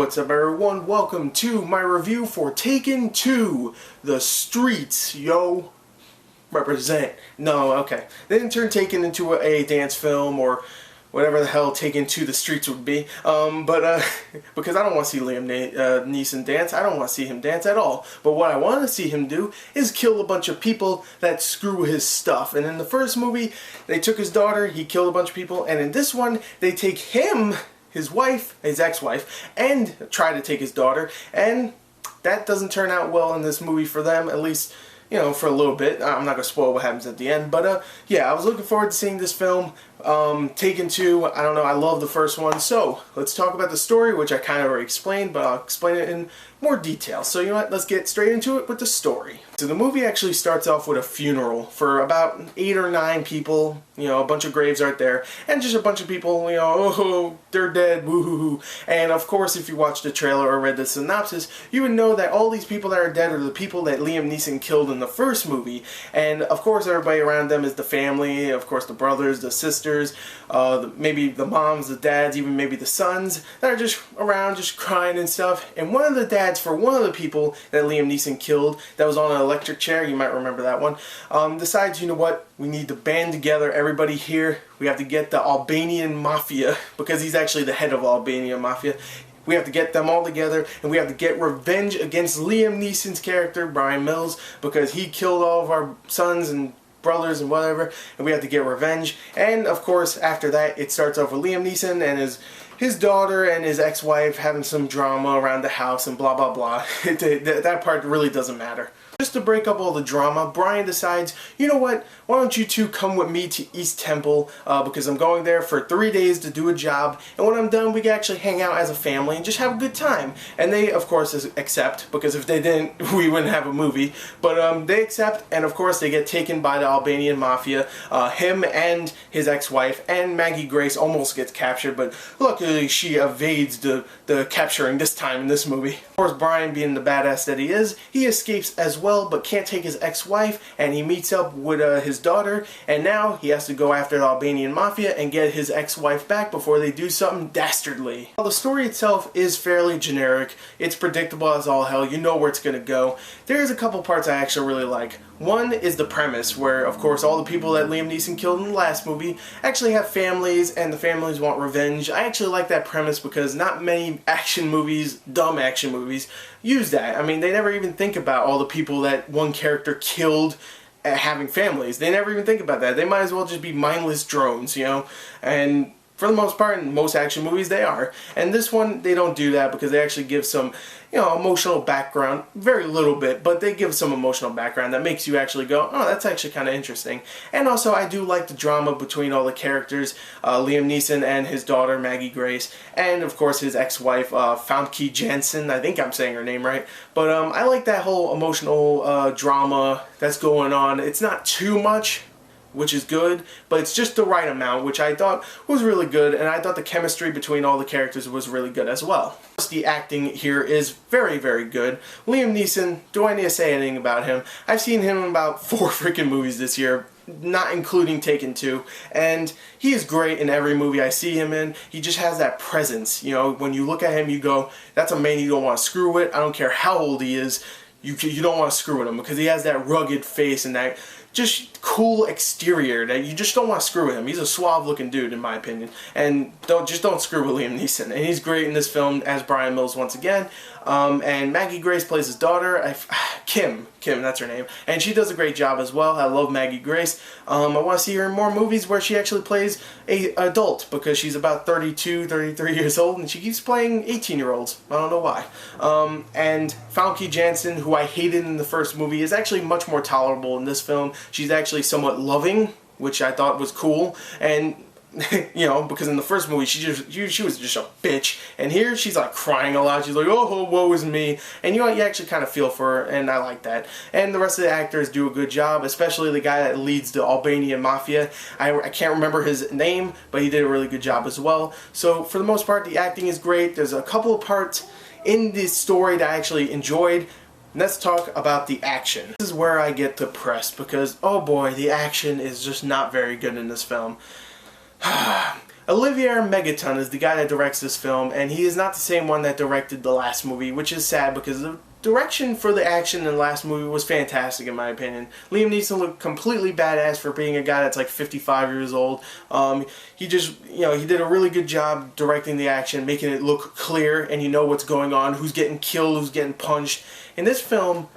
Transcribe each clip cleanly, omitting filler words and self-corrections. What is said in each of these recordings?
what's up everyone? Welcome to my review for Taken 2, The Streets, yo. Represent. No, okay. They didn't turn Taken into a dance film or whatever the hell Taken to the Streets would be. Because I don't want to see Liam Neeson dance. I don't want to see him dance at all. But what I want to see him do is kill a bunch of people that screw his stuff. And in the first movie, they took his daughter, he killed a bunch of people. And in this one, they take him, his wife, his ex-wife, and try to take his daughter. And that doesn't turn out well in this movie for them, at least, you know, for a little bit. I'm not going to spoil what happens at the end. But, yeah, I was looking forward to seeing this film. Taken 2, I don't know, I love the first one. So, let's talk about the story, which I kind of already explained, but I'll explain it in more detail. So, you know what, let's get straight into it with the story. So, the movie actually starts off with a funeral for about 8 or 9 people. You know, a bunch of graves right there. And just a bunch of people, you know, oh, they're dead, woo-hoo-hoo. And, of course, if you watched the trailer or read the synopsis, you would know that all these people that are dead are the people that Liam Neeson killed in the first movie. And, of course, everybody around them is the family, of course, the brothers, the sisters, maybe the moms, the dads, even maybe the sons that are just around just crying and stuff. And one of the dads for one of the people that Liam Neeson killed that was on an electric chair, you might remember that one, decides, you know what, we need to band together, everybody here, we have to get the Albanian Mafia, because he's actually the head of Albanian Mafia. We have to get them all together, and we have to get revenge against Liam Neeson's character, Bryan Mills, because he killed all of our sons and brothers and whatever, and we have to get revenge. And of course, after that, it starts off with Liam Neeson and his daughter and his ex-wife having some drama around the house and blah blah blah. That part really doesn't matter. Just to break up all the drama, Bryan decides, you know what, why don't you two come with me to East Temple, because I'm going there for 3 days to do a job, and when I'm done we can actually hang out as a family and just have a good time. And they, of course, accept, because if they didn't, we wouldn't have a movie. But they accept, and of course they get taken by the Albanian Mafia. Him and his ex-wife, and Maggie Grace almost gets captured, but luckily she evades the capturing this time in this movie. Of course, Bryan, being the badass that he is, he escapes as well, but can't take his ex-wife, and he meets up with his daughter, and now he has to go after the Albanian Mafia and get his ex-wife back before they do something dastardly. Well, the story itself is fairly generic. It's predictable as all hell. You know where it's gonna go. There's a couple parts I actually really like. One is the premise, where, of course, all the people that Liam Neeson killed in the last movie actually have families, and the families want revenge. I actually like that premise because not many action movies, dumb action movies, use that. I mean, they never even think about all the people that one character killed having families. They never even think about that. They might as well just be mindless drones, you know? And for the most part, in most action movies, they are. And this one, they don't do that because they actually give some, you know, emotional background. Very little bit, but they give some emotional background that makes you actually go, oh, that's actually kind of interesting. And also, I do like the drama between all the characters, Liam Neeson and his daughter, Maggie Grace, and of course, his ex-wife, Famke Janssen. I think I'm saying her name right. But I like that whole emotional drama that's going on. It's not too much, which is good, but it's just the right amount, which I thought was really good, and I thought the chemistry between all the characters was really good as well. The acting here is very, very good. Liam Neeson, do I need to say anything about him? I've seen him in about 4 freaking movies this year, not including Taken 2, and he is great in every movie I see him in. He just has that presence, you know, when you look at him you go, that's a man you don't want to screw with. I don't care how old he is, you don't want to screw with him, because he has that rugged face and that just cool exterior that you just don't want to screw with him. He's a suave looking dude in my opinion, and don't screw with Liam Neeson. And he's great in this film as Bryan Mills once again. And Maggie Grace plays his daughter, Kim, that's her name, and she does a great job as well. I love Maggie Grace. I want to see her in more movies where she actually plays a adult, because she's about 32, 33 years old, and she keeps playing 18-year-olds. I don't know why. And Famke Janssen, who I hated in the first movie, is actually much more tolerable in this film. She's actually somewhat loving, which I thought was cool, and you know, because in the first movie she was just a bitch, and here she's like crying a lot. She's like, oh, woe is me, and you know, you actually kind of feel for her, and I like that. And the rest of the actors do a good job, especially the guy that leads the Albanian Mafia. I can't remember his name, but he did a really good job as well. So for the most part, the acting is great. There's a couple of parts in this story that I actually enjoyed. Let's talk about the action. This is where I get depressed, because oh boy, the action is just not very good in this film. Olivier Megaton is the guy that directs this film, and he is not the same one that directed the last movie, which is sad because the direction for the action in the last movie was fantastic in my opinion. Liam Neeson looked completely badass for being a guy that's like 55 years old. He just, he did a really good job directing the action, making it look clear and you know what's going on, who's getting killed, who's getting punched. In this film,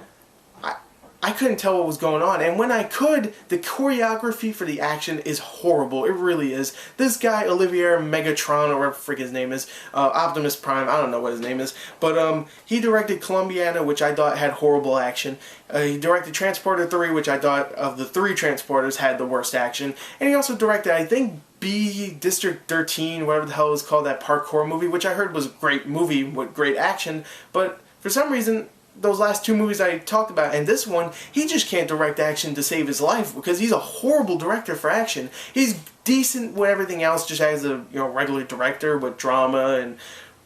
I couldn't tell what was going on, and when I could, the choreography for the action is horrible. It really is. This guy, Olivier Megatron, or whatever the frick his name is, Optimus Prime, I don't know what his name is, but he directed Columbiana, which I thought had horrible action. He directed Transporter 3, which I thought of the 3 Transporters had the worst action, and he also directed, I think, B District 13, whatever the hell it was called, that parkour movie, which I heard was a great movie with great action, but for some reason, those last 2 movies I talked about, and this one, he just can't direct action to save his life because he's a horrible director for action. He's decent with everything else, just as a regular director with drama and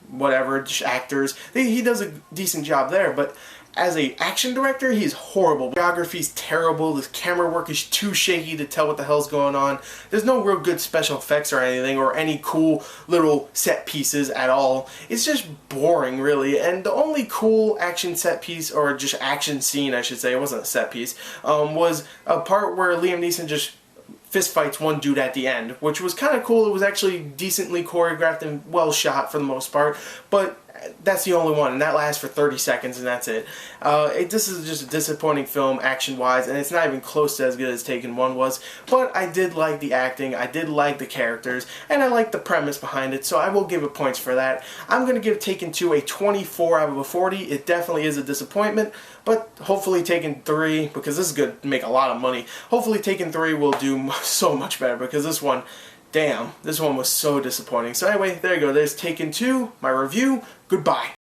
whatever, just actors. He does a decent job there, but as a action director, he's horrible. Choreography's terrible. The camera work is too shaky to tell what the hell's going on. There's no real good special effects or anything, or any cool little set pieces at all. It's just boring, really. And the only cool action set piece, or just action scene, I should say, it wasn't a set piece, was a part where Liam Neeson just fist fights one dude at the end, which was kind of cool. It was actually decently choreographed and well shot for the most part, but that's the only one, and that lasts for 30 seconds, and that's it. This is just a disappointing film, action-wise, and it's not even close to as good as Taken 1 was, but I did like the acting, I did like the characters, and I like the premise behind it, so I will give it points for that. I'm going to give Taken 2 a 24 out of a 40. It definitely is a disappointment, but hopefully Taken 3, because this is going to make a lot of money, hopefully Taken 3 will do so much better, because this one, damn, this one was so disappointing. So anyway, there you go. There's Taken 2, my review. Goodbye.